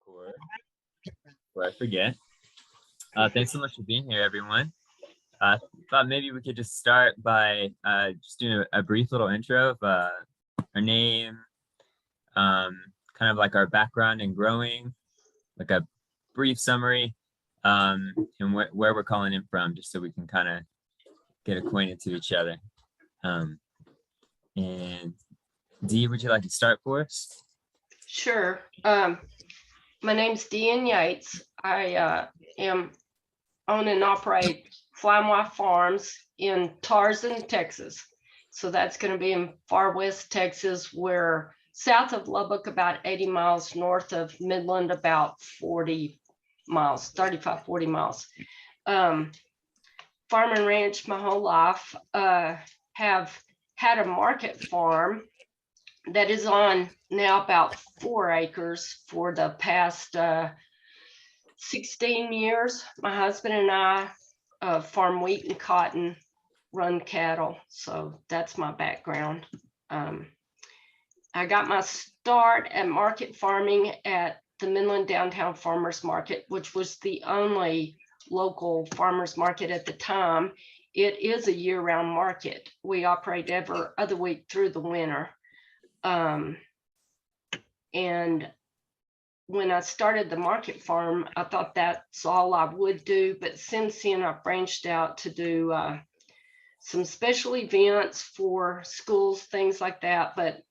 record before I forget. Thanks so much for being here, everyone. Thought maybe we could just start by just doing a brief little intro of our name, kind of like our background in growing, like a brief summary, and where we're calling in from, just so we can kind of get acquainted to each other. And Dee, would you like to start for us? Sure. My name's Deanne Yates. I own and operate Fly My Farms in Tarzan, Texas. So that's going to be in far west Texas. We're south of Lubbock, about 80 miles, north of Midland, about 40 miles, 35, 40 miles. Farm and ranch my whole life. Have had a market farm that is on now about 4 acres for the past 16 years. My husband and I farm wheat and cotton, run cattle. So that's my background. I got my start at market farming at the Midland Downtown Farmers Market, which was the only local farmers market at the time. It is a year-round market. We operate every other week through the winter. And when I started the market farm, I thought that's all I would do. But since then, I branched out to do some special events for schools, things like that. But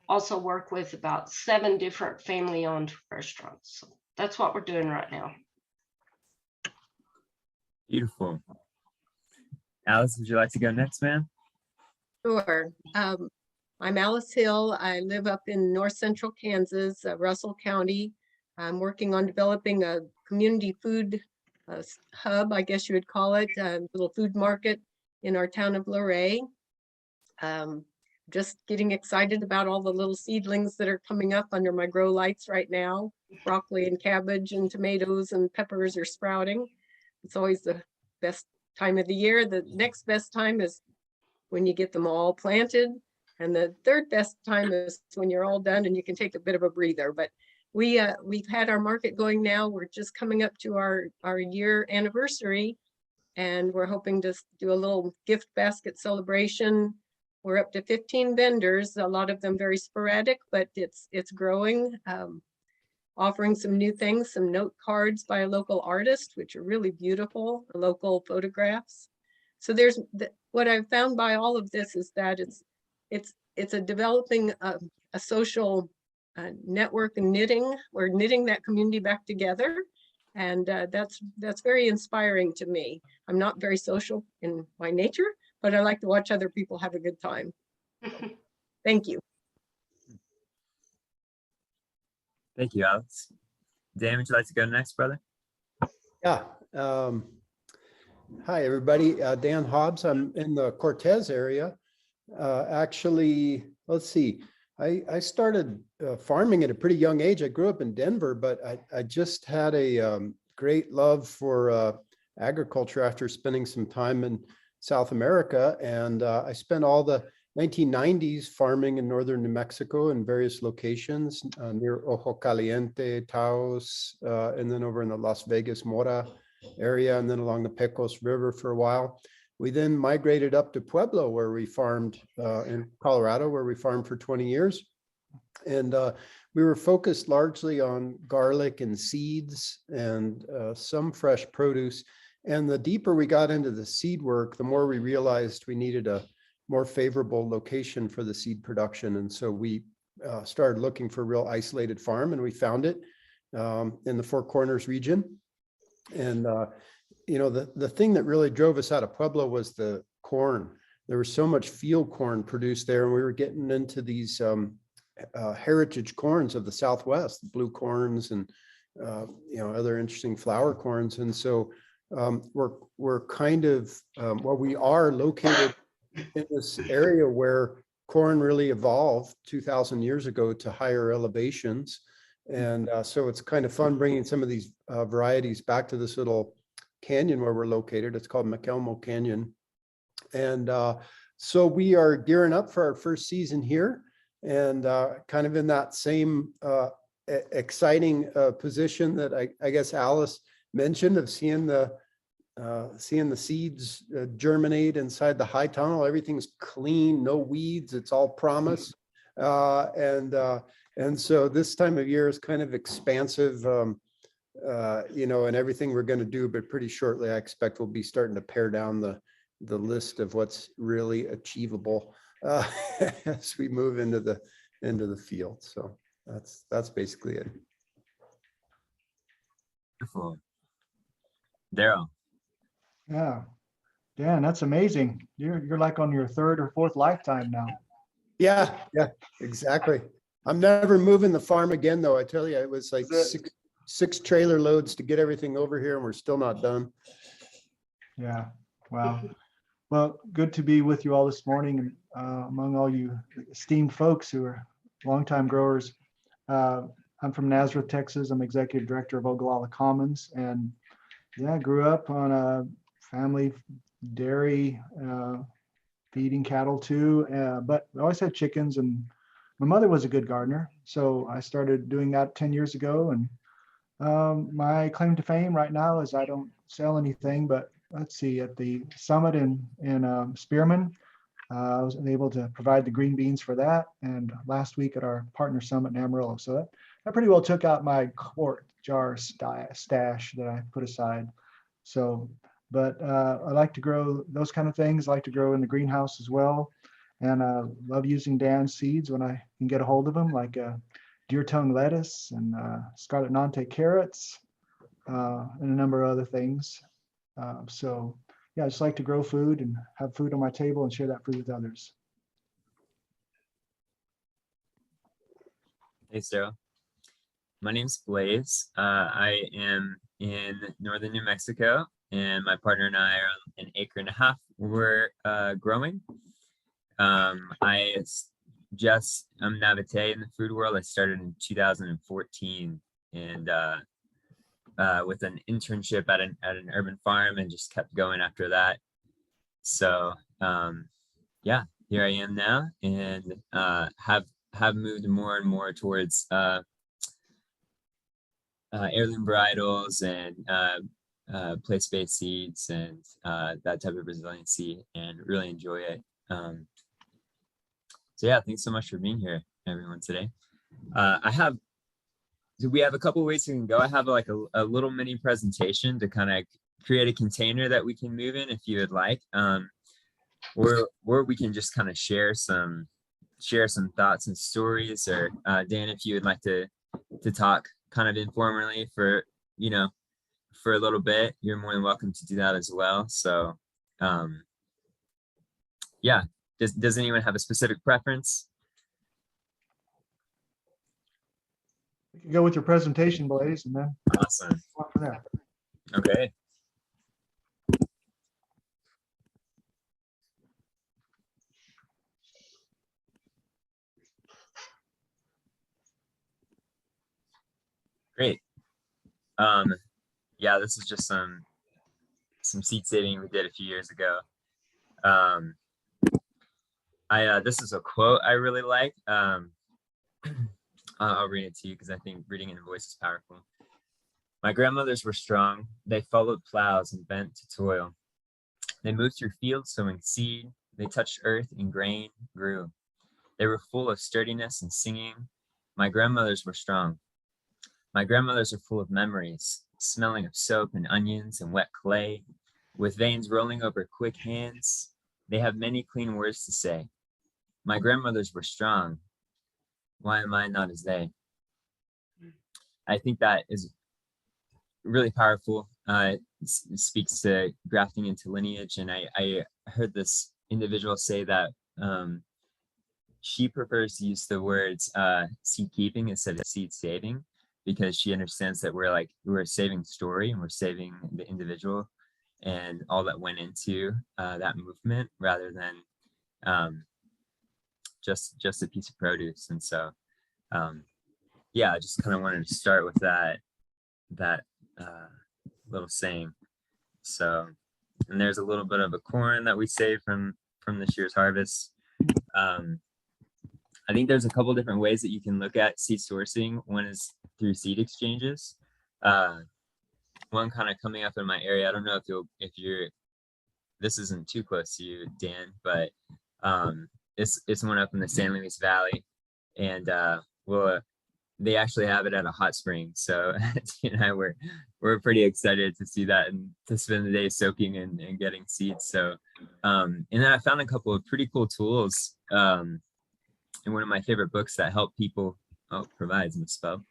also work with about 7 different family-owned restaurants. So that's what we're doing right now. Beautiful. Alice, would you like to go next, ma'am? Sure. I'm Alice Hill. I live up in north central Kansas, Russell County. I'm working on developing a community food hub, I guess you would call it, a little food market in our town of Luray. Just getting excited about all the little seedlings that are coming up under my grow lights right now. Broccoli and cabbage and tomatoes and peppers are sprouting. It's always the best time of the year. The next best time is when you get them all planted. And the third best time is when you're all done and you can take a bit of a breather. But we've had our market going now. We're just coming up to our year anniversary, and we're hoping to do a little gift basket celebration. We're up to 15 vendors, a lot of them very sporadic, but it's growing. Offering some new things, some note cards by a local artist, which are really beautiful, local photographs. So there's what I've found by all of this is that it's a developing a social network and knitting. We're knitting that community back together, and that's very inspiring to me. I'm not very social in my nature, but I like to watch other people have a good time. Thank you. Thank you, Alex. Dan, would you like to go next, brother? Yeah. Hi, everybody. Dan Hobbs. I'm in the Cortez area. Actually, let's see. I started farming at a pretty young age. I grew up in Denver, but I just had a great love for agriculture after spending some time in South America. And I spent all the 1990s farming in northern New Mexico in various locations near Ojo Caliente, Taos, and then over in the Las Vegas, Mora area, and then along the Pecos River for a while. We then migrated up to Pueblo, where we farmed in Colorado, where we farmed for 20 years. And we were focused largely on garlic and seeds and some fresh produce. And the deeper we got into the seed work, the more we realized we needed a more favorable location for the seed production. And so we started looking for a real isolated farm, and we found it in the Four Corners region. And you know, the thing that really drove us out of Pueblo was the corn. There was so much field corn produced there, and we were getting into these heritage corns of the Southwest, blue corns and you know, other interesting flower corns. And so we're kind of well, we are located in this area where corn really evolved 2,000 years ago to higher elevations. And so it's kind of fun bringing some of these varieties back to this little canyon where we're located. It's called McElmo Canyon. And so we are gearing up for our first season here, and kind of in that same exciting position that I guess Alice mentioned of seeing the seeds germinate inside the high tunnel. Everything's clean, no weeds. It's all promise. And so this time of year is kind of expansive, you know, and everything we're going to do, but pretty shortly, I expect we'll be starting to pare down the list of what's really achievable as we move into the field. So that's basically it. Beautiful. Daryl. Yeah, Dan, that's amazing. You're like on your third or fourth lifetime now. Yeah, exactly. I'm never moving the farm again, though. I tell you, it was like six trailer loads to get everything over here, and we're still not done. Yeah, wow. Well, good to be with you all this morning, and among all you esteemed folks who are longtime growers. I'm from Nazareth, Texas. I'm executive director of Ogallala Commons, and yeah, I grew up on a family dairy, feeding cattle too, but I always had chickens, and my mother was a good gardener, so I started doing that 10 years ago. And my claim to fame right now is I don't sell anything, but let's see, at the summit in Spearman, I was able to provide the green beans for that, and last week at our partner summit in Amarillo. So that pretty well took out my quart jar stash that I put aside. So, but I like to grow those kind of things. I like to grow in the greenhouse as well. And I love using Dan's seeds when I can get a hold of them, like deer tongue lettuce and scarlet Nante carrots, and a number of other things. So yeah, I just like to grow food and have food on my table and share that food with others. Thanks, Daryl. My name's Blaze. I am in northern New Mexico, and my partner and I are on 1.5 acres. We're growing. I'm Navite in the food world. I started in 2014, and with an internship at an urban farm, and just kept going after that. So yeah, here I am now, and have moved more and more towards heirloom varietals and place-based seeds and that type of resiliency, and really enjoy it. So yeah, thanks so much for being here, everyone, today. We have a couple ways we can go. I have like a little mini presentation to kind of create a container that we can move in if you would like, or we can just kind of share some thoughts and stories. Or Dan, if you would like to talk kind of informally for a little bit, you're more than welcome to do that as well. So yeah, does anyone have a specific preference? You can go with your presentation, Blaze, and then Awesome. go from there. Okay. Great. Yeah, this is just some seed saving we did a few years ago. This is a quote I really like. I'll read it to you because I think reading in a voice is powerful. My grandmothers were strong. They followed plows and bent to toil. They moved through fields sowing seed. They touched earth and grain grew. They were full of sturdiness and singing. My grandmothers were strong. My grandmothers are full of memories, smelling of soap and onions and wet clay, with veins rolling over quick hands. They have many clean words to say. My grandmothers were strong. Why am I not as they? I think that is really powerful. It speaks to grafting into lineage. And I heard this individual say that she prefers to use the words seed keeping instead of seed saving, because she understands that we're saving story and we're saving the individual and all that went into that movement, rather than just a piece of produce. And so yeah, I just kind of wanted to start with that little saying. So, and there's a little bit of a corn that we saved from this year's harvest. I think there's a couple different ways that you can look at seed sourcing. One is through seed exchanges. One kind of coming up in my area. I don't know if you're, this isn't too close to you, Dan, but it's one up in the San Luis Valley, and well, they actually have it at a hot spring. So Tia and I we're pretty excited to see that and to spend the day soaking and getting seeds. So and then I found a couple of pretty cool tools in one of my favorite books that help people provides misspell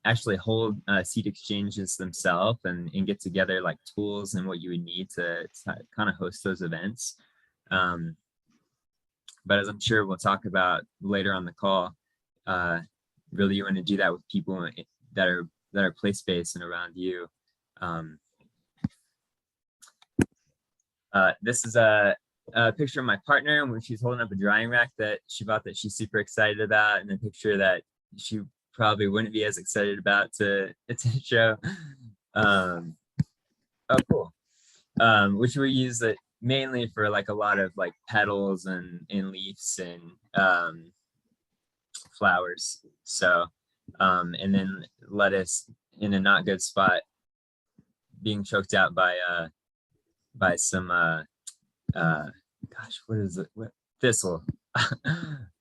actually hold seed exchanges themselves and get together like tools and what you would need to kind of host those events. But as I'm sure we'll talk about later on the call, really you want to do that with people that are place-based and around you. This is a picture of my partner when she's holding up a drying rack that she bought that she's super excited about, and a picture that she probably wouldn't be as excited about to show. Oh, cool. Which we use it mainly for like a lot of like petals and leaves and flowers. So, and then lettuce in a not good spot, being choked out by some gosh, what is it? Thistle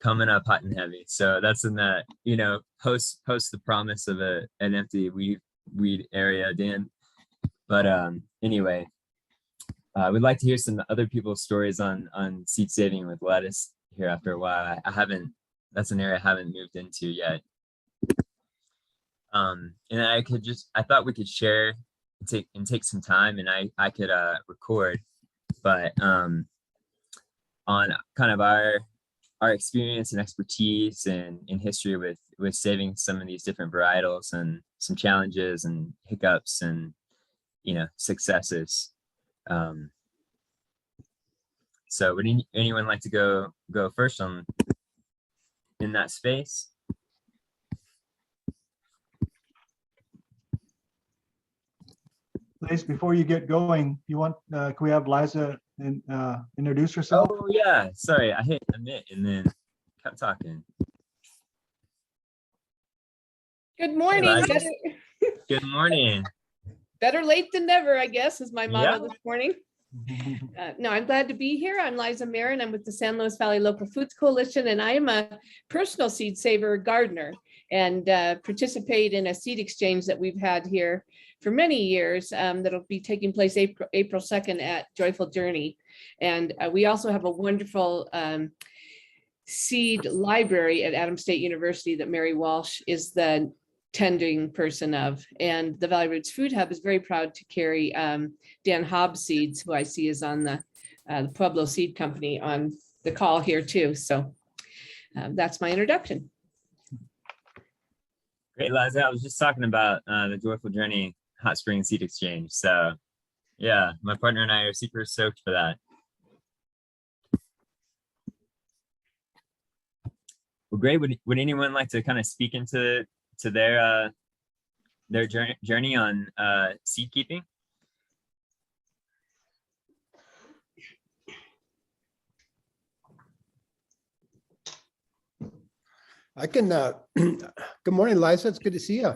coming up hot and heavy. So that's in that, you know, post the promise of an empty weed area, Dan. But anyway, we'd like to hear some other people's stories on seed saving with lettuce here after a while. That's an area I haven't moved into yet. And I thought we could share and take some time, and I could record, but on kind of our experience and expertise and in history with saving some of these different varietals and some challenges and hiccups and, you know, successes. So would anyone like to go first in that space? Liz, before you get going, can we have Liza introduce herself? Oh yeah, sorry, I hit admit and then kept talking. Good morning. Liza. Good morning. Better late than never, I guess, is my motto Yeah. this morning. No, I'm glad to be here. I'm Liza Marin. I'm with the San Luis Valley Local Foods Coalition, and I am a personal seed saver gardener and participate in a seed exchange that we've had here for many years that'll be taking place April 2nd at Joyful Journey. And we also have a wonderful seed library at Adams State University that Mary Walsh is the tending person of, and the Valley Roots Food Hub is very proud to carry Dan Hobbs seeds, who I see is on the Pueblo Seed Company on the call here too. So that's my introduction. Great, Liza. I was just talking about the Joyful Journey Hot Spring Seed Exchange. So yeah, my partner and I are super stoked for that. Well, great. Would anyone like to kind of speak into their journey on seed keeping? I can, good morning, Liza. It's good to see you.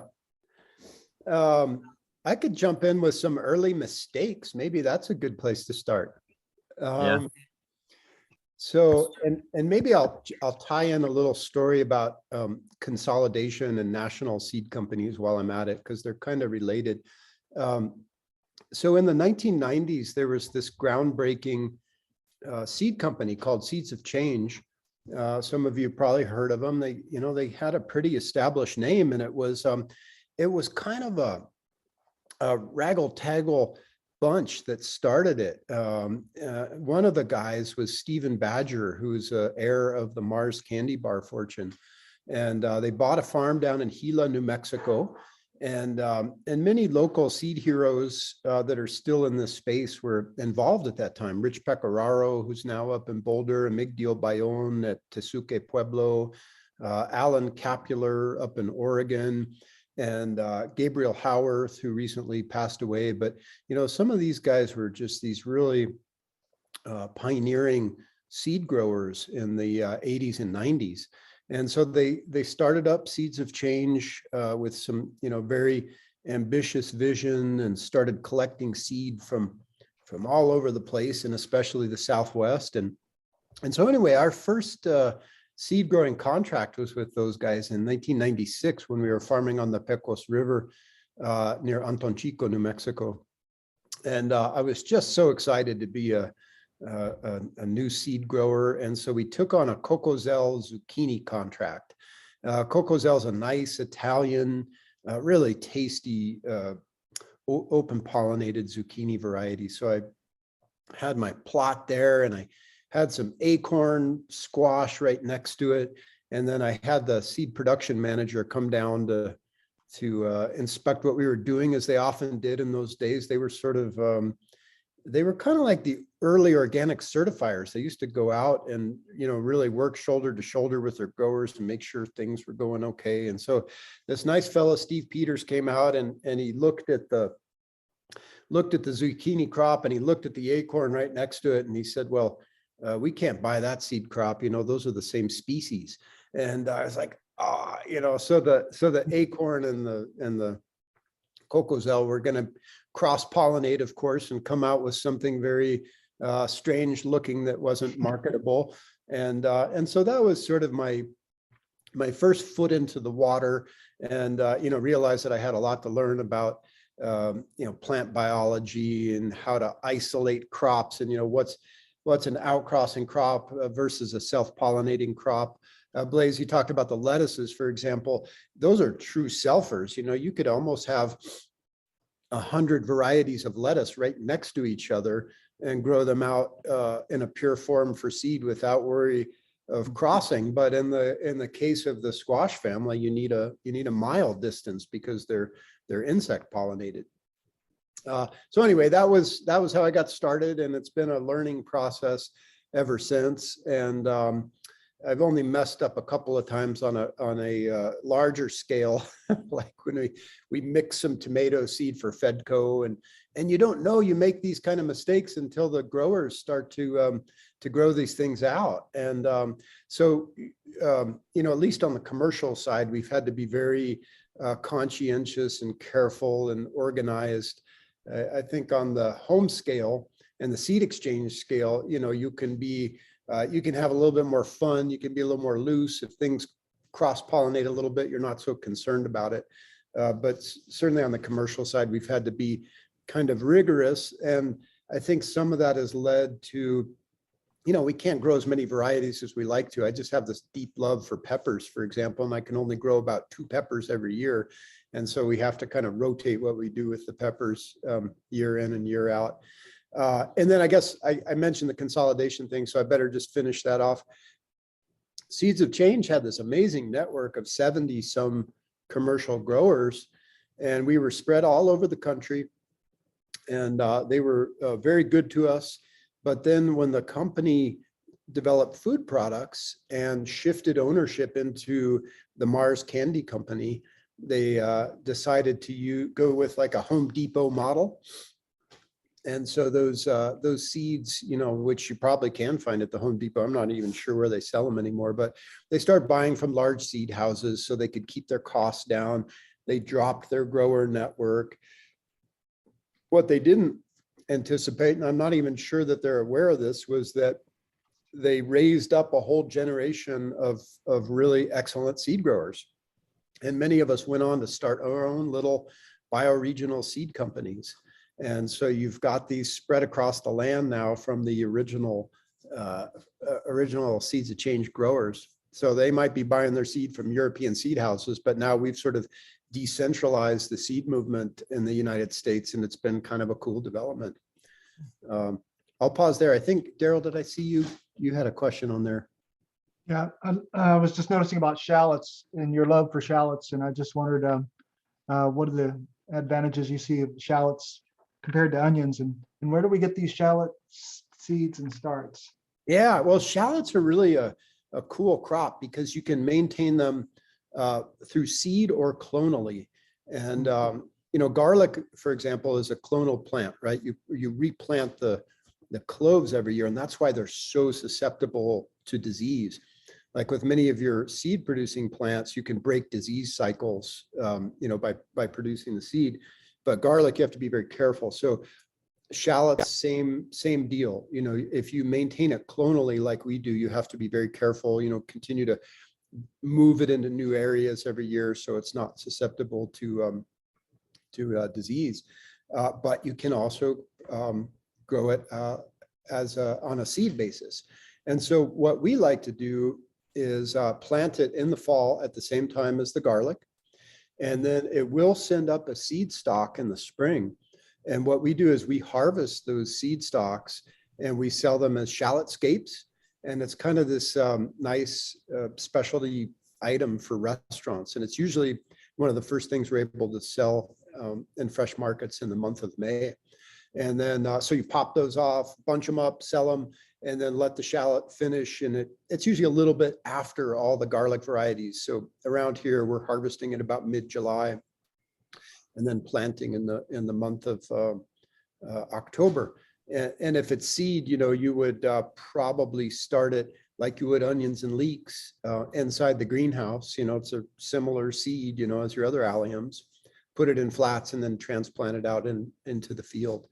I could jump in with some early mistakes. Maybe that's a good place to start. Yeah. So, and maybe I'll tie in a little story about consolidation and national seed companies while I'm at it, because they're kind of related. So in the 1990s, there was this groundbreaking seed company called Seeds of Change. Some of you probably heard of them. They had a pretty established name, and it was kind of a raggle-taggle bunch that started it. One of the guys was Stephen Badger, who's heir of the Mars candy bar fortune. And they bought a farm down in Gila, New Mexico. And many local seed heroes that are still in this space were involved at that time. Rich Pecoraro, who's now up in Boulder, Migdio Bayonne at Tesuque Pueblo, Alan Capular up in Oregon, and Gabriel Howarth, who recently passed away. But, some of these guys were just these really pioneering seed growers in the 80s and 90s. And so they started up Seeds of Change with some, very ambitious vision, and started collecting seed from all over the place, and especially the Southwest. And so anyway, our first seed growing contract was with those guys in 1996 when we were farming on the Pecos River near Antonchico, New Mexico. And I was just so excited to be a new seed grower. And so we took on a Cocozelle zucchini contract. Cocozelle is a nice Italian, really tasty, open pollinated zucchini variety. So I had my plot there, and I had some acorn squash right next to it. And then I had the seed production manager come down to inspect what we were doing, as they often did in those days. They were sort of, they were kind of like the early organic certifiers. They used to go out and, really work shoulder to shoulder with their growers to make sure things were going okay. And so this nice fellow, Steve Peters, came out and he looked at the zucchini crop, and he looked at the acorn right next to it, and he said, well, we can't buy that seed crop. Those are the same species. And I was like, so the acorn and the Cocozelle were going to cross-pollinate, of course, and come out with something very strange looking that wasn't marketable. And so that was sort of my first foot into the water, and realized that I had a lot to learn about plant biology and how to isolate crops, and what's an outcrossing crop versus a self-pollinating crop. Blaze, you talked about the lettuces, for example. Those are true selfers. You could almost have 100 varieties of lettuce right next to each other and grow them out in a pure form for seed without worry of crossing. But in the case of the squash family, you need a mile distance because they're insect pollinated. So anyway, that was how I got started, and it's been a learning process ever since. And I've only messed up a couple of times on a larger scale, like when we mix some tomato seed for Fedco, and you don't know you make these kind of mistakes until the growers start to grow these things out. And so at least on the commercial side, we've had to be very conscientious and careful and organized. I think on the home scale and the seed exchange scale, you can have a little bit more fun. You can be a little more loose. If things cross-pollinate a little bit, you're not so concerned about it. But certainly on the commercial side, we've had to be kind of rigorous. And I think some of that has led to, we can't grow as many varieties as we like to. I just have this deep love for peppers, for example, and I can only grow about 2 peppers every year. And so we have to kind of rotate what we do with the peppers year in and year out. And then I guess I mentioned the consolidation thing, so I better just finish that off. Seeds of Change had this amazing network of 70 some commercial growers, and we were spread all over the country, and they were very good to us. But then when the company developed food products and shifted ownership into the Mars Candy Company, they decided to go with like a Home Depot model. And so those seeds, which you probably can find at the Home Depot, I'm not even sure where they sell them anymore, but they start buying from large seed houses so they could keep their costs down. They dropped their grower network. What they didn't anticipate, and I'm not even sure that they're aware of this, was that they raised up a whole generation of really excellent seed growers. And many of us went on to start our own little bioregional seed companies. And so you've got these spread across the land now from the original Seeds of Change growers. So they might be buying their seed from European seed houses, but now we've sort of decentralized the seed movement in the United States, and it's been kind of a cool development. I'll pause there. I think, Daryl, did I see you? You had a question on there. Yeah, I was just noticing about shallots and your love for shallots, and I just wondered what are the advantages you see of shallots compared to onions, and where do we get these shallot seeds and starts? Yeah, well, shallots are really a cool crop because you can maintain them through seed or clonally. And garlic, for example, is a clonal plant, right? You replant the the cloves every year. And that's why they're so susceptible to disease. Like with many of your seed producing plants, you can break disease cycles, by producing the seed. But garlic, you have to be very careful. So shallots, same deal. If you maintain it clonally like we do, you have to be very careful, continue to move it into new areas every year so it's not susceptible to disease. But you can also grow it on a seed basis. And so what we like to do is plant it in the fall at the same time as the garlic. And then it will send up a seed stalk in the spring. And what we do is we harvest those seed stalks and we sell them as shallot scapes. And it's kind of this nice specialty item for restaurants. And it's usually one of the first things we're able to sell in fresh markets in the month of May. And then, so you pop those off, bunch them up, sell them, and then let the shallot finish. And it's usually a little bit after all the garlic varieties. So around here, we're harvesting in about mid-July and then planting in the month of October. And if it's seed, you would probably start it like you would onions and leeks inside the greenhouse. It's a similar seed, as your other alliums. Put it in flats and then transplant it out into the field.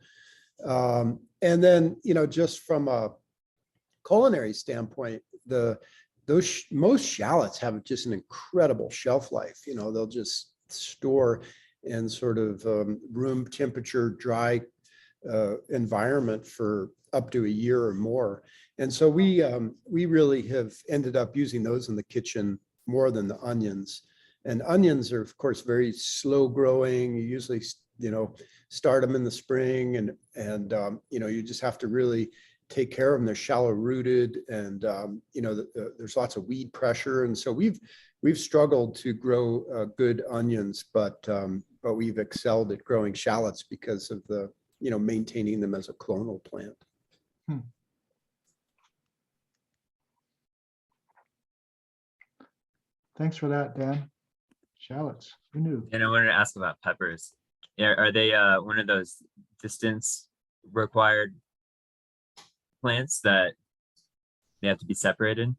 And then, just from a culinary standpoint, most shallots have just an incredible shelf life. They'll just store in sort of room temperature, dry environment for up to a year or more. And so we really have ended up using those in the kitchen more than the onions. And onions are, of course, very slow growing. You usually, start them in the spring and you just have to really take care of them. They're shallow rooted and, there's lots of weed pressure. And so we've struggled to grow good onions, but we've excelled at growing shallots because of the, maintaining them as a clonal plant. Thanks for that, Dan. Shallots, who knew? And I wanted to ask about peppers. Are they one of those distance required plants that they have to be separated?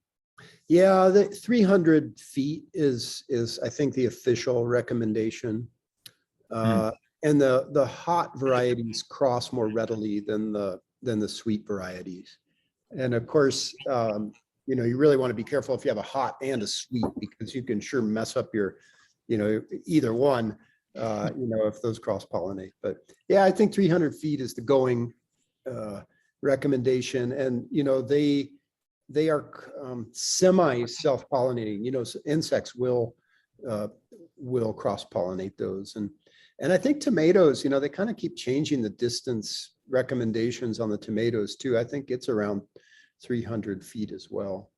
Yeah, the 300 feet is I think the official recommendation. And the hot varieties cross more readily than the sweet varieties. And of course, you really want to be careful if you have a hot and a sweet, because you can sure mess up your, either one, if those cross pollinate. But yeah, I think 300 feet is the going recommendation. And, they are semi self-pollinating, so insects will cross-pollinate those. And I think tomatoes, they kind of keep changing the distance recommendations on the tomatoes too. I think it's around 300 feet as well.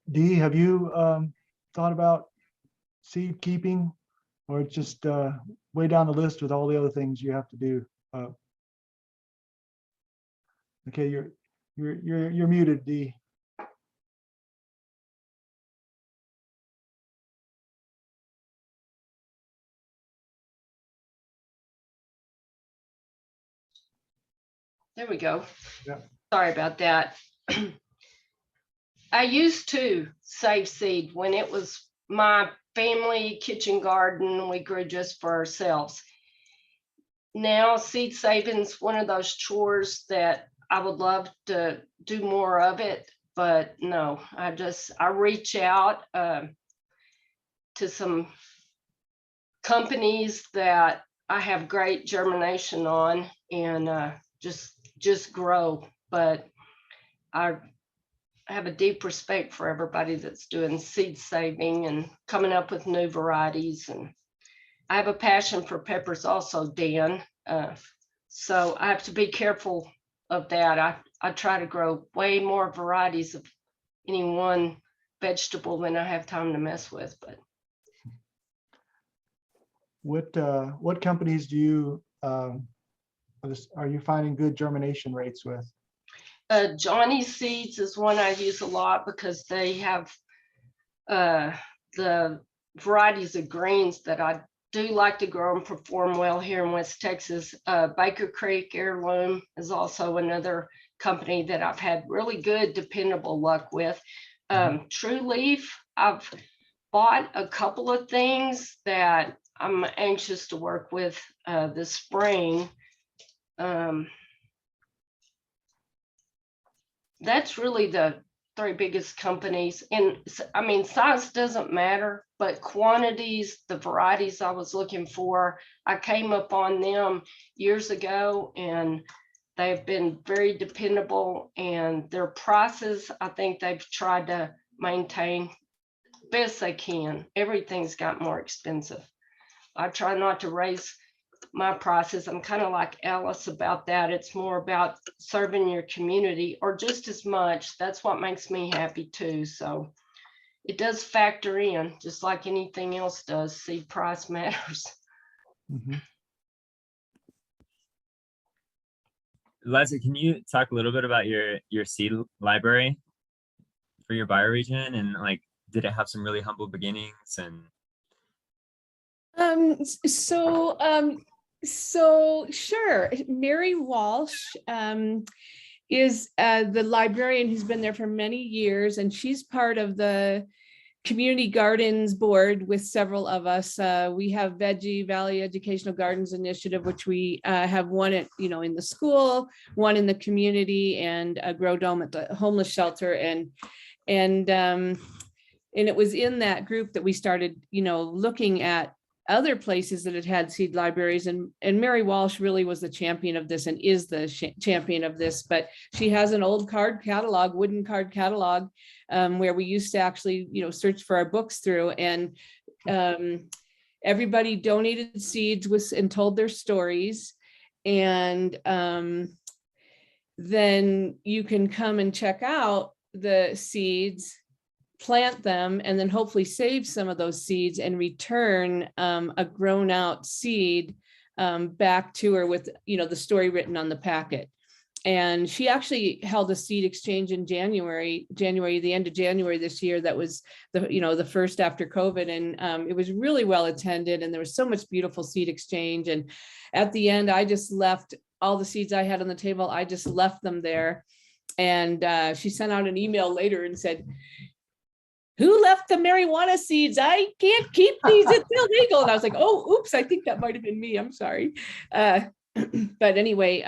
Dee, have you thought about seed keeping, or just way down the list with all the other things you have to do? Okay, you're muted, Dee. There we go. Yeah. Sorry about that. I used to save seed when it was my family kitchen garden. We grew just for ourselves. Now seed saving is one of those chores that I would love to do more of it, but no, I reach out to some companies that I have great germination on and just grow. But I have a deep respect for everybody that's doing seed saving and coming up with new varieties. And I have a passion for peppers also, Dan. So I have to be careful of that. I try to grow way more varieties of any one vegetable than I have time to mess with. But what companies do you are you finding good germination rates with? Johnny Seeds is one I use a lot because they have the varieties of greens that I do like to grow and perform well here in West Texas. Baker Creek Heirloom is also another company that I've had really good, dependable luck with. True Leaf, I've bought a couple of things that I'm anxious to work with this spring. That's really the three biggest companies. And I mean, size doesn't matter, but quantities, the varieties I was looking for, I came up on them years ago, and they've been very dependable, and their prices, I think they've tried to maintain best they can. Everything's got more expensive. I try not to raise my prices. I'm kind of like Alice about that. It's more about serving your community, or just as much. That's what makes me happy too. So it does factor in, just like anything else does. Seed price matters. Mhm. Liza, can you talk a little bit about your seed library for your bioregion, and like, did it have some really humble beginnings? And So sure, Mary Walsh is the librarian who's been there for many years, and she's part of the community gardens board with several of us. We have Veggie Valley Educational Gardens Initiative, which we have one at, in the school, one in the community, and a grow dome at the homeless shelter. And it was in that group that we started, looking at other places that had seed libraries, and Mary Walsh really was the champion of this, and is the champion of this. But she has an old card catalog, wooden card catalog, where we used to actually, search for our books through, and everybody donated seeds and told their stories. And then you can come and check out the seeds, plant them, and then hopefully save some of those seeds and return a grown out seed back to her with, the story written on the packet. And she actually held a seed exchange in January, the end of January this year. That was the first after COVID. And it was really well attended, and there was so much beautiful seed exchange. And at the end, I just left all the seeds I had on the table. I just left them there. And she sent out an email later and said, "Who left the marijuana seeds? I can't keep these, it's illegal." And I was like, "Oh, oops, I think that might've been me, I'm sorry." But anyway,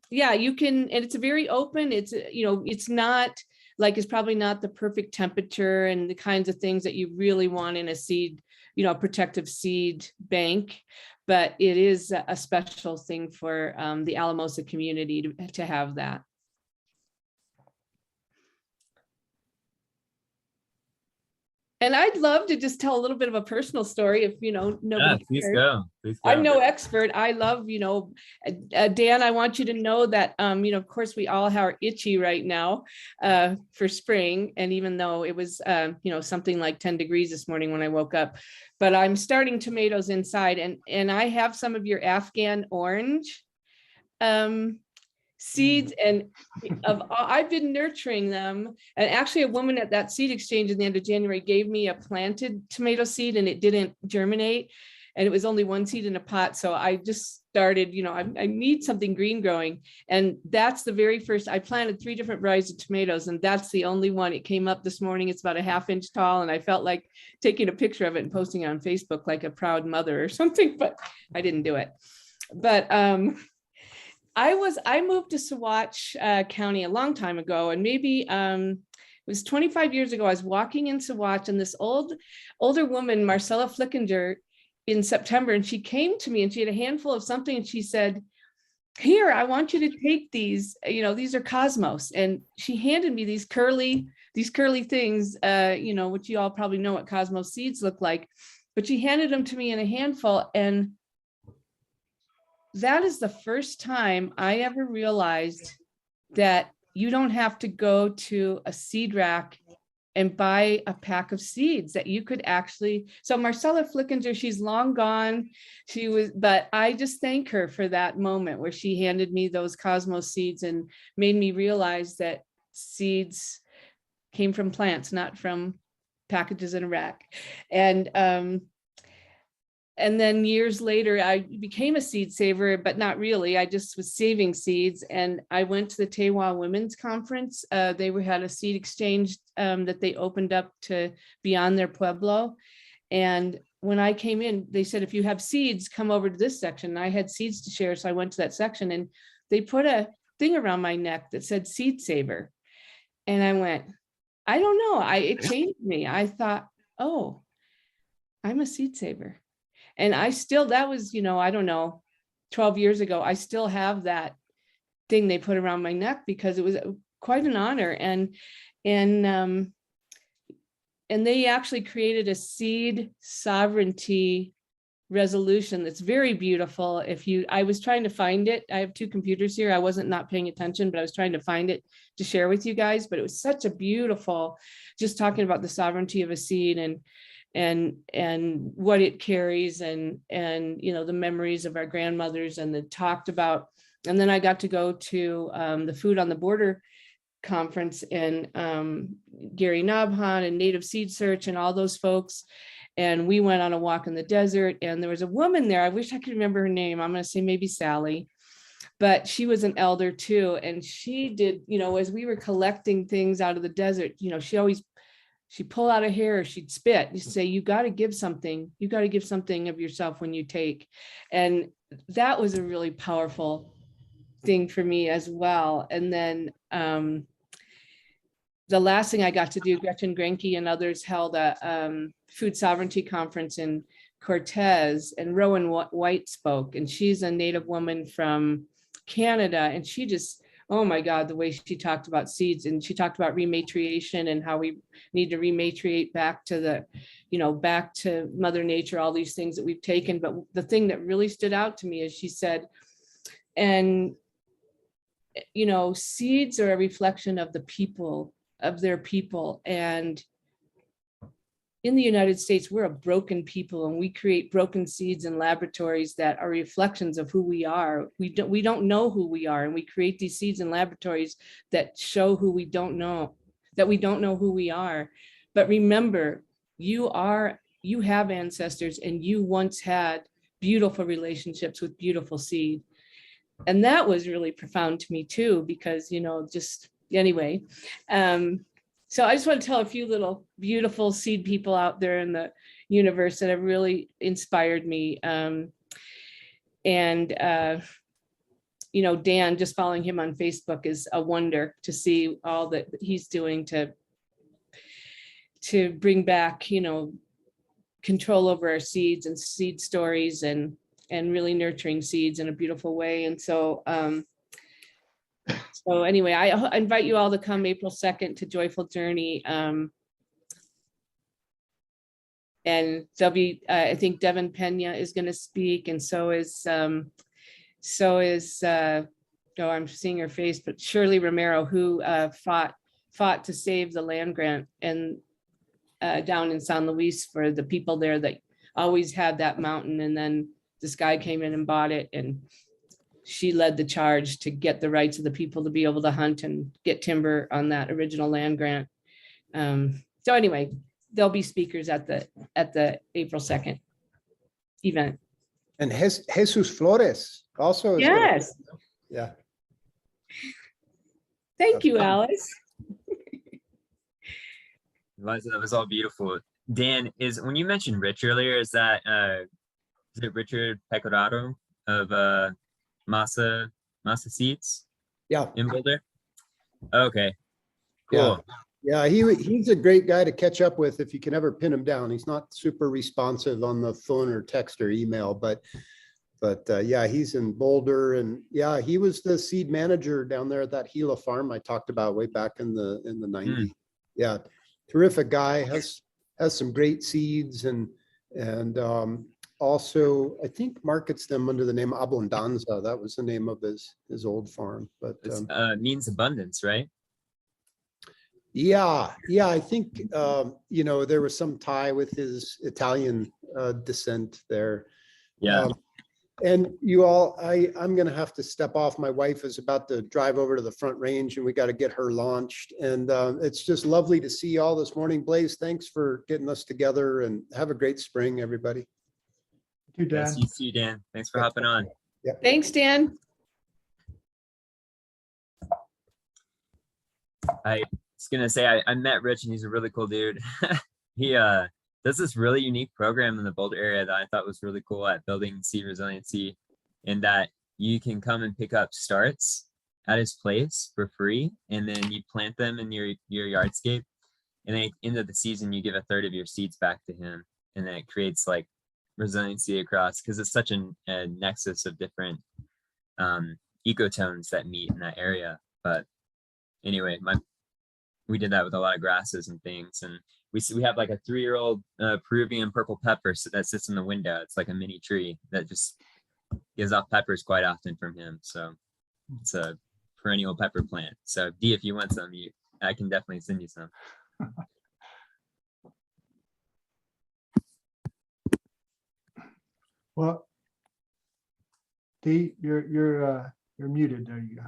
yeah, you can, and it's a very open, it's, it's not like, it's probably not the perfect temperature and the kinds of things that you really want in a seed, a protective seed bank, but it is a special thing for the Alamosa community to have that. And I'd love to just tell a little bit of a personal story if, nobody please cares. go. I'm no expert. I love, Dan, I want you to know that, of course, we all are itchy right now for spring. And even though it was, something like 10 degrees this morning when I woke up, but I'm starting tomatoes inside, and I have some of your Afghan orange seeds, and I've been nurturing them. And actually, a woman at that seed exchange at the end of January gave me a planted tomato seed, and it didn't germinate, and it was only one seed in a pot. So I just started, I need something green growing, and that's the very first. I planted 3 different varieties of tomatoes, and that's the only one. It came up this morning. It's about a ½ inch tall, and I felt like taking a picture of it and posting it on Facebook like a proud mother or something, but I didn't do it. But I moved to Saguache County a long time ago, and maybe it was 25 years ago. I was walking in Saguache, and this older woman, Marcella Flickinger, in September, and she came to me, and she had a handful of something, and she said, "Here, I want you to take these. These are Cosmos." And she handed me these curly things, which you all probably know what Cosmos seeds look like. But she handed them to me in a handful, and that is the first time I ever realized that you don't have to go to a seed rack and buy a pack of seeds, that you could actually. So Marcella Flickinger, she's long gone. But I just thank her for that moment where she handed me those Cosmos seeds and made me realize that seeds came from plants, not from packages in a rack. And then years later, I became a seed saver, but not really. I just was saving seeds. And I went to the Tewa Women's Conference. They had a seed exchange that they opened up to beyond their pueblo. And when I came in, they said, if you have seeds, come over to this section. And I had seeds to share. So I went to that section and they put a thing around my neck that said seed saver. And I went, I don't know. It changed me. I thought, oh, I'm a seed saver. And I still, that was, I don't know, 12 years ago, I still have that thing they put around my neck because it was quite an honor. And they actually created a seed sovereignty resolution that's very beautiful. I was trying to find it. I have 2 computers here. I wasn't not paying attention, but I was trying to find it to share with you guys. But it was such a beautiful, just talking about the sovereignty of a seed and what it carries and the memories of our grandmothers and talked about. And then I got to go to the Food on the Border conference and Gary Nabhan and Native Seed Search and all those folks. And we went on a walk in the desert and there was a woman there. I wish I could remember her name. I'm going to say maybe Sally, but she was an elder too. And she did, as we were collecting things out of the desert, she'd pull out a hair, she'd spit, you say, you got to give something of yourself when you take. And that was a really powerful thing for me as well. And then the last thing I got to do, Gretchen Grenke and others held a food sovereignty conference in Cortez, and Rowan White spoke, and she's a Native woman from Canada. And she just, oh my God, the way she talked about seeds, and she talked about rematriation and how we need to rematriate back to back to Mother Nature, all these things that we've taken. But the thing that really stood out to me is she said, and seeds are a reflection of the people, of their people. And in the United States, we're a broken people, and we create broken seeds in laboratories that are reflections of who we are. We don't know who we are, and we create these seeds in laboratories that show who we don't know, that we don't know who we are. But remember, you have ancestors, and you once had beautiful relationships with beautiful seed. And that was really profound to me too, because, just anyway. So I just want to tell a few little beautiful seed people out there in the universe that have really inspired me. Dan, just following him on Facebook is a wonder to see all that he's doing to bring back, control over our seeds and seed stories and really nurturing seeds in a beautiful way. And so, anyway, I invite you all to come April 2nd to Joyful Journey. And there'll be, I think Devin Pena is going to speak, and so is I'm seeing her face, but Shirley Romero, who fought to save the land grant and down in San Luis for the people there that always had that mountain. And then this guy came in and bought it, and she led the charge to get the rights of the people to be able to hunt and get timber on that original land grant. So anyway, there'll be speakers at the April 2nd event. And Jesus Flores also. Yes. Yeah. Thank you, Alice. That was all beautiful. Dan, when you mentioned Rich earlier, is it Richard Pecoraro of Masa Seeds? Yeah. In Boulder? Okay. Cool. Yeah, he's a great guy to catch up with if you can ever pin him down. He's not super responsive on the phone or text or email, but yeah, he's in Boulder, and yeah, he was the seed manager down there at that Gila farm I talked about way back in the 90s. Yeah, terrific guy, has some great seeds, and also I think markets them under the name Abundanza. That was the name of his old farm, but means abundance, right? Yeah, I think there was some tie with his Italian descent there. Yeah. And you all, I'm gonna have to step off. My wife is about to drive over to the Front Range and we got to get her launched. And it's just lovely to see you all this morning. Blaze, thanks for getting us together and have a great spring, everybody. You, Dan. Yes, you too, Dan. Thanks for hopping on. Thanks, Dan. I was gonna say I met Rich and he's a really cool dude. He does this really unique program in the Boulder area that I thought was really cool at building seed resiliency, in that you can come and pick up starts at his place for free, and then you plant them in your yardscape, and then at the end of the season you give a third of your seeds back to him, and then it creates like resiliency across, because it's such a nexus of different ecotones that meet in that area. But anyway, we did that with a lot of grasses and things, and we have like a 3-year-old Peruvian purple pepper that sits in the window. It's like a mini tree that just gives off peppers quite often from him. So it's a perennial pepper plant. So D, if you want some, I can definitely send you some. Well, Dee, you're muted. There you go.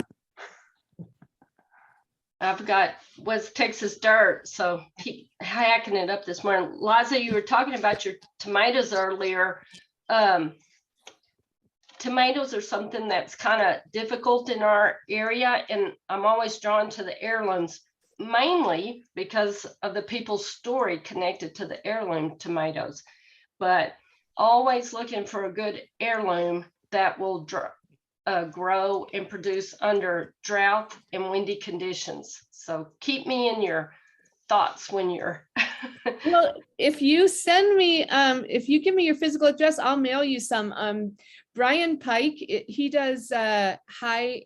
I've got West Texas dirt, so keep hacking it up this morning. Liza, you were talking about your tomatoes earlier. Tomatoes are something that's kind of difficult in our area, and I'm always drawn to the heirlooms, mainly because of the people's story connected to the heirloom tomatoes, but always looking for a good heirloom that will grow and produce under drought and windy conditions. So keep me in your thoughts when you're. Well, if you send me, if you give me your physical address, I'll mail you some. Brian Pike, he does high,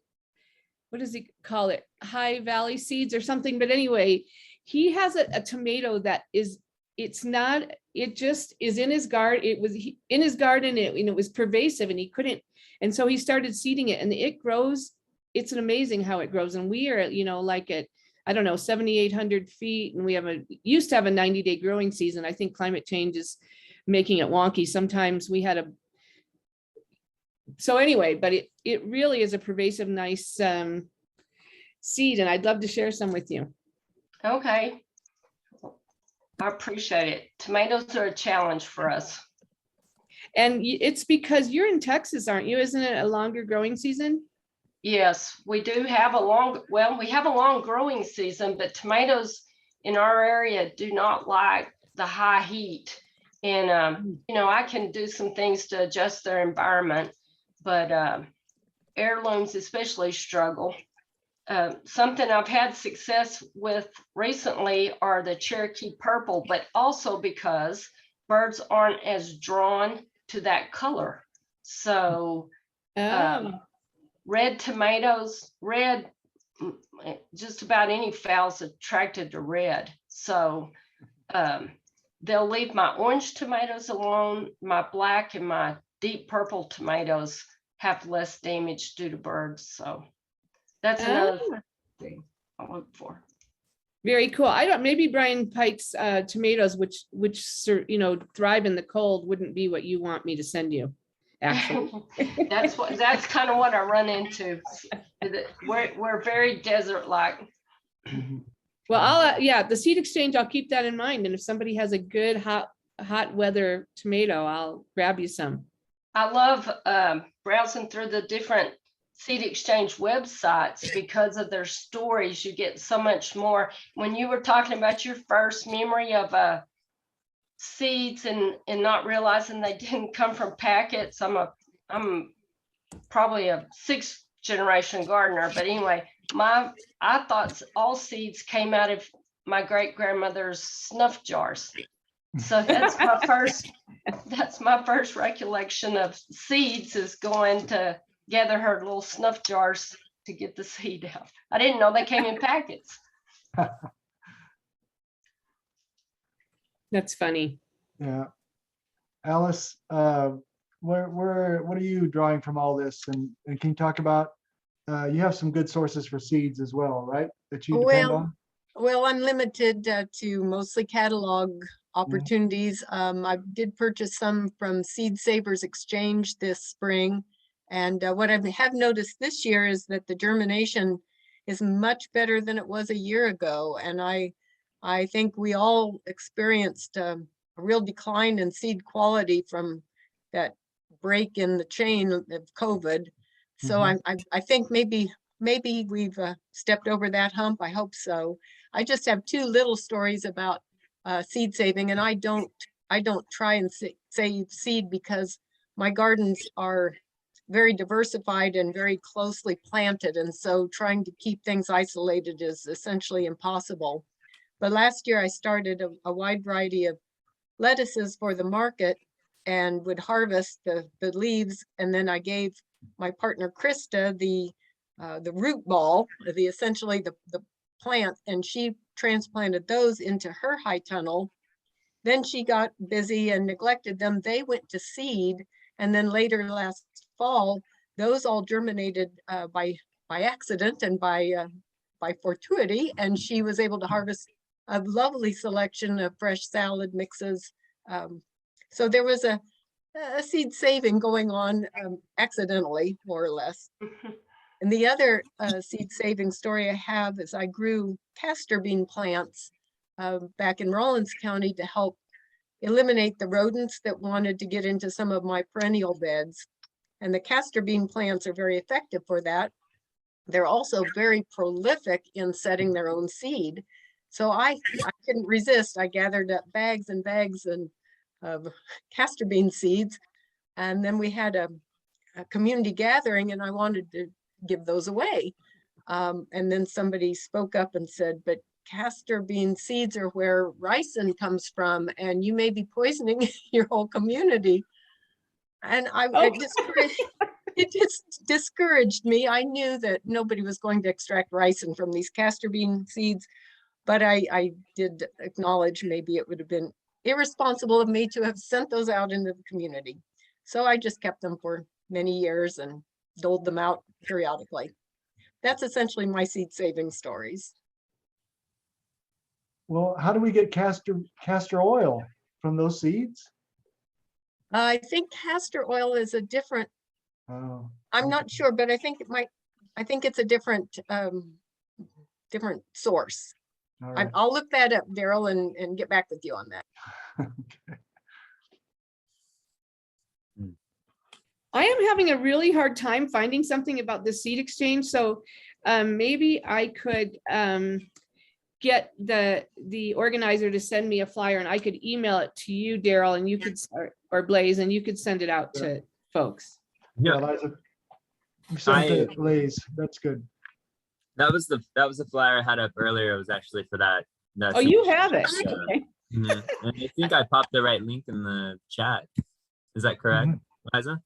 what does he call it? High Valley Seeds or something. But anyway, he has a tomato that is, it just is in his garden. It was in his garden and it was pervasive, and he couldn't. And so he started seeding it, and it grows. It's amazing how it grows. And we are, like at, I don't know, 7,800 feet. And we used to have a 90-day growing season. I think climate change is making it wonky. Sometimes we had so anyway, but it really is a pervasive, nice seed. And I'd love to share some with you. Okay. I appreciate it. Tomatoes are a challenge for us. And it's because you're in Texas, aren't you? Isn't it a longer growing season? Yes, we do have we have a long growing season, but tomatoes in our area do not like the high heat. And, I can do some things to adjust their environment, but heirlooms especially struggle. Something I've had success with recently are the Cherokee purple, but also because birds aren't as drawn to that color. So red tomatoes, just about any fowl's attracted to red. So they'll leave my orange tomatoes alone. My black and my deep purple tomatoes have less damage due to birds. So that's another thing I look for. Very cool. Maybe Brian Pike's tomatoes, which thrive in the cold, wouldn't be what you want me to send you. Actually, that's kind of what I run into. We're very desert-like. Well, the seed exchange, I'll keep that in mind. And if somebody has a good hot weather tomato, I'll grab you some. I love browsing through the different seed exchange websites because of their stories. You get so much more. When you were talking about your first memory of seeds and not realizing they didn't come from packets, I'm probably a 6th generation gardener, but anyway, I thought all seeds came out of my great grandmother's snuff jars. So that's my first recollection of seeds, is going to gather her little snuff jars to get the seed out. I didn't know they came in packets. That's funny. Yeah. Alice, what are you drawing from all this? And can you talk about, you have some good sources for seeds as well, right? That you depend on? Well, I'm limited to mostly catalog opportunities. I did purchase some from Seed Savers Exchange this spring. And what I have noticed this year is that the germination is much better than it was a year ago. And I think we all experienced a real decline in seed quality from that break in the chain of COVID. So I think maybe we've stepped over that hump. I hope so. I just have two little stories about seed saving, and I don't try and save seed because my gardens are very diversified and very closely planted, and so trying to keep things isolated is essentially impossible. But last year I started a wide variety of lettuces for the market and would harvest the leaves, and then I gave my partner Krista the root ball, essentially the plant, and she transplanted those into her high tunnel. Then she got busy and neglected them. They went to seed, and then later last fall, those all germinated by accident and by fortuity, and she was able to harvest a lovely selection of fresh salad mixes. So there was a seed saving going on accidentally, more or less. And the other seed saving story I have is I grew castor bean plants back in Rawlins County to help eliminate the rodents that wanted to get into some of my perennial beds. And the castor bean plants are very effective for that. They're also very prolific in setting their own seed. So I couldn't resist. I gathered up bags and bags of castor bean seeds. And then we had a community gathering and I wanted to give those away. And then somebody spoke up and said, but castor bean seeds are where ricin comes from, and you may be poisoning your whole community. And it just discouraged me. I knew that nobody was going to extract ricin from these castor bean seeds, but I did acknowledge maybe it would have been irresponsible of me to have sent those out into the community. So I just kept them for many years and doled them out periodically. That's essentially my seed saving stories. Well, how do we get castor oil from those seeds? I think castor oil is a different, Oh, I'm not sure, but I think it's a different different source. all right. I'll look that up, Daryl, and get back with you on that. Okay. I am having a really hard time finding something about the seed exchange. So maybe I could get the organizer to send me a flyer and I could email it to you, Daryl, and you could, or Blaze, and you could send it out to folks. Yeah, Liza, you sent it to Blaze. That's good. That was the flyer I had up earlier. It was actually for that. Oh, you have it. Yeah. Okay. And I think I popped the right link in the chat. Is that correct, Liza?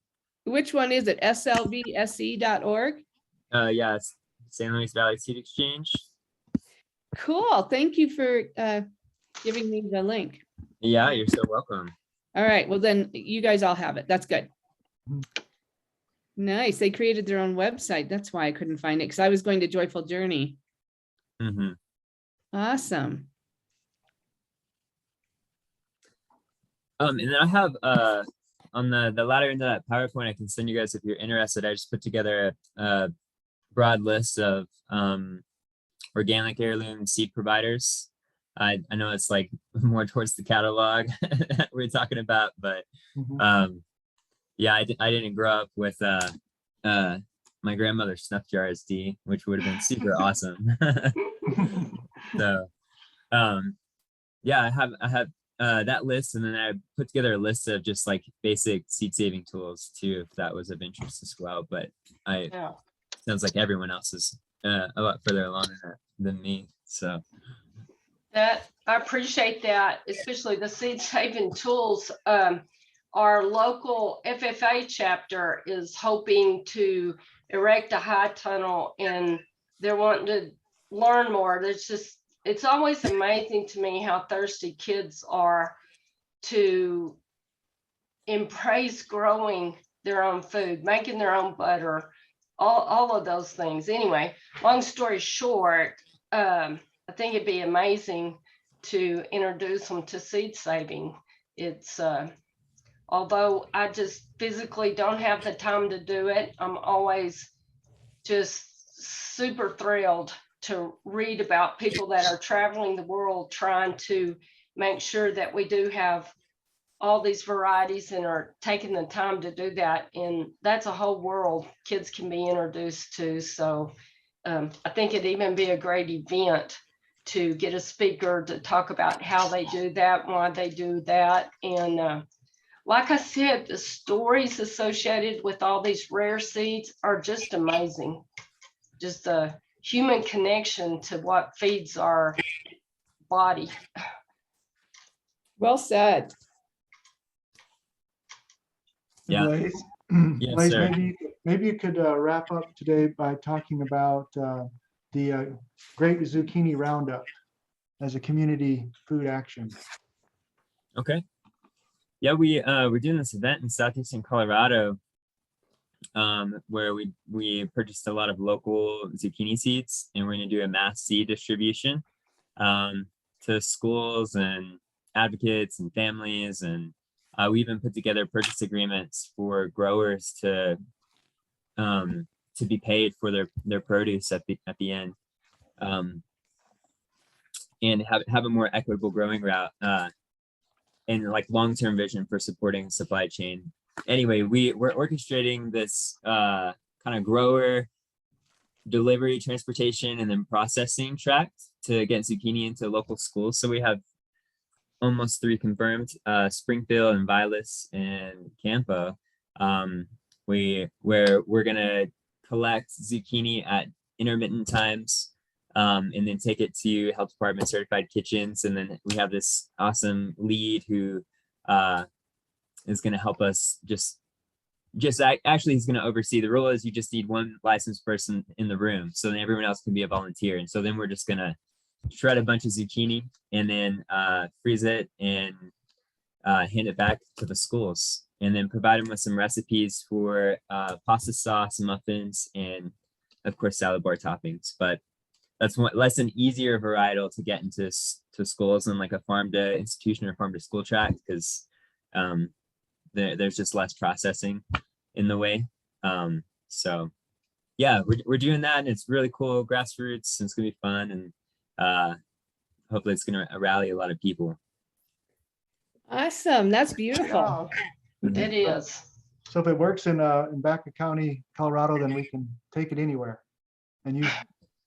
Which one is it? slvse.org? Yeah, it's San Luis Valley Seed Exchange. Cool. Thank you for giving me the link. Yeah, you're so welcome. All right. Well, then you guys all have it. That's good. Nice. They created their own website. That's why I couldn't find it, because I was going to Joyful Journey. Mm-hmm. Awesome. And then I have on the latter end of that PowerPoint, I can send you guys if you're interested. I just put together a broad list of organic heirloom seed providers. I know it's like more towards the catalog we're talking about, but yeah, I didn't grow up with my grandmother's snuff jar SD, which would have been super awesome. So yeah, I have that list, and then I put together a list of just like basic seed saving tools too, if that was of interest as well. But sounds like everyone else is a lot further along in that than me. So That I appreciate that, especially the seed saving tools. Our local FFA chapter is hoping to erect a high tunnel, and they're wanting to learn more. It's always amazing to me how thirsty kids are to embrace growing their own food, making their own butter, all of those things. Anyway, long story short, I think it'd be amazing to introduce them to seed saving. It's, although I just physically don't have the time to do it, I'm always just super thrilled to read about people that are traveling the world trying to make sure that we do have all these varieties and are taking the time to do that. And that's a whole world kids can be introduced to. So I think it'd even be a great event to get a speaker to talk about how they do that, why they do that. And like I said, the stories associated with all these rare seeds are just amazing. Just the human connection to what feeds our body. Well said. Yeah. Blaze, Yes, Blaze, sir. maybe you could wrap up today by talking about the Great Zucchini Roundup as a community food action. Okay. Yeah, we're doing this event in southeastern Colorado, where we purchased a lot of local zucchini seeds, and we're going to do a mass seed distribution to schools and advocates and families, and we even put together purchase agreements for growers to be paid for their produce at the end, and have a more equitable growing route. And like long-term vision for supporting supply chain. Anyway, we're orchestrating this kind of grower delivery, transportation, and then processing track to get zucchini into local schools. So we have almost 3 confirmed, Springfield and Vilas and Campo, where we're gonna collect zucchini at intermittent times, and then take it to health department certified kitchens. And then we have this awesome lead who is going to help us actually he's going to oversee. The rule is you just need 1 licensed person in the room, so then everyone else can be a volunteer. And so then we're just going to shred a bunch of zucchini and then freeze it and hand it back to the schools, and then provide them with some recipes for pasta sauce, muffins, and of course salad bar toppings. But that's less an easier varietal to get into to schools than like a farm to institution or farm to school track, because there's just less processing in the way. So yeah, we're doing that, and it's really cool, grassroots, and it's gonna be fun, and hopefully it's gonna rally a lot of people. Awesome. That's beautiful. Yeah, it is. So if it works in Baca County, Colorado, then we can take it anywhere and use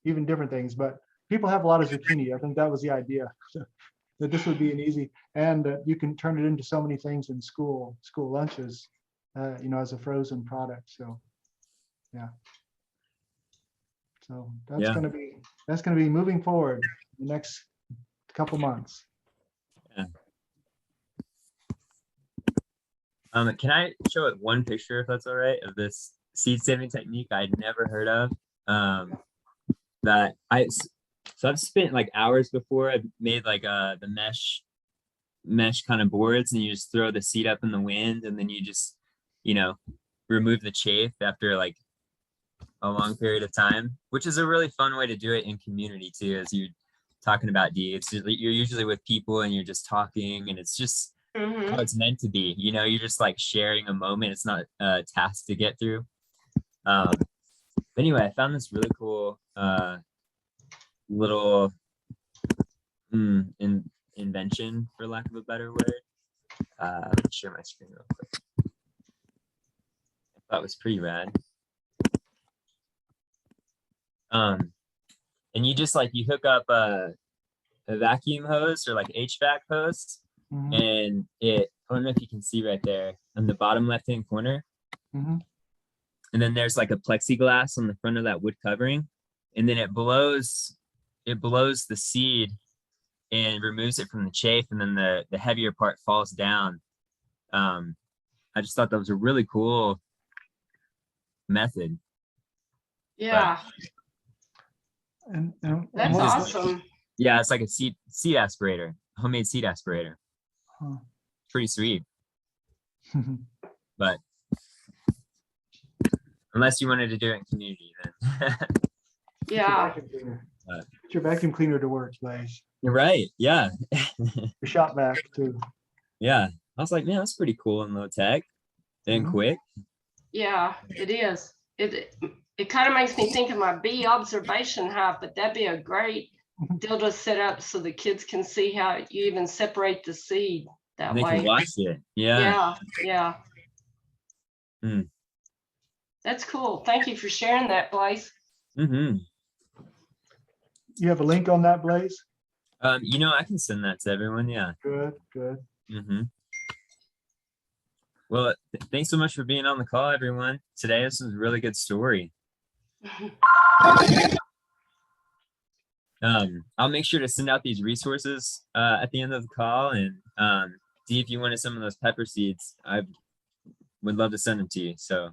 even different things. But people have a lot of zucchini. I think that was the idea, that this would be an easy, and you can turn it into so many things in school lunches, as a frozen product. So yeah. So that's Yeah. gonna be moving forward the next couple months. Yeah. Can I show it 1 picture, if that's all right, of this seed saving technique I'd never heard of? So I've spent like hours before. I've made like the mesh kind of boards, and you just throw the seed up in the wind, and then you just remove the chaff after like a long period of time, which is a really fun way to do it in community too, as you're talking about Dee. You're usually with people and you're just talking, and it's just how it's meant to be. You're just like sharing a moment. It's not a task to get through. But anyway, I found this really cool little invention, for lack of a better word. Let me share my screen real quick. I thought it was pretty rad. And you just you hook up a vacuum hose or like HVAC hose, and I don't know if you can see right there on the bottom left-hand corner. And then there's like a plexiglass on the front of that wood covering, and then it blows the seed and removes it from the chaff, and then the heavier part falls down. I just thought that was a really cool method. Yeah, And that's what- awesome. Yeah, it's like a seed aspirator, homemade seed aspirator. Huh. Pretty sweet. But unless you wanted to do it in community, then Yeah, Put your vacuum cleaner to work, Blaze. You're right. Yeah. Your shop vac too. Yeah. I was like, man, that's pretty cool and low tech and Mhm. quick. Yeah, it is. It kind of makes me think of my bee observation hive, but that'd be a great deal to set up so the kids can see how you even separate the seed that And they way. can watch it. Yeah. Yeah, yeah. Hmm. That's cool. Thank you for sharing that, Blaze. Mm-hmm. You have a link on that, Blaze? You know, I can send that to everyone. Yeah. Good, good. Mm-hmm. Well, thanks so much for being on the call, everyone. Today, this was a really good story. I'll make sure to send out these resources at the end of the call, and see if you wanted some of those pepper seeds. I would love to send them to you. So,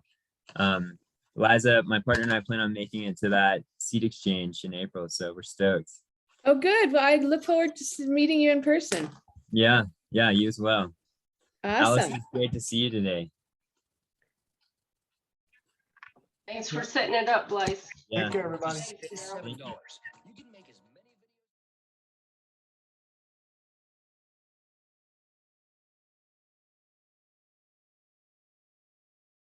Liza, my partner and I plan on making it to that seed exchange in April, so we're stoked. Oh, good. Well, I look forward to meeting you in person. Yeah, you as well. Alice, Awesome. it's great to see you today. Thanks for setting it up, Blaze. Yeah. Take care, everybody. Thank you.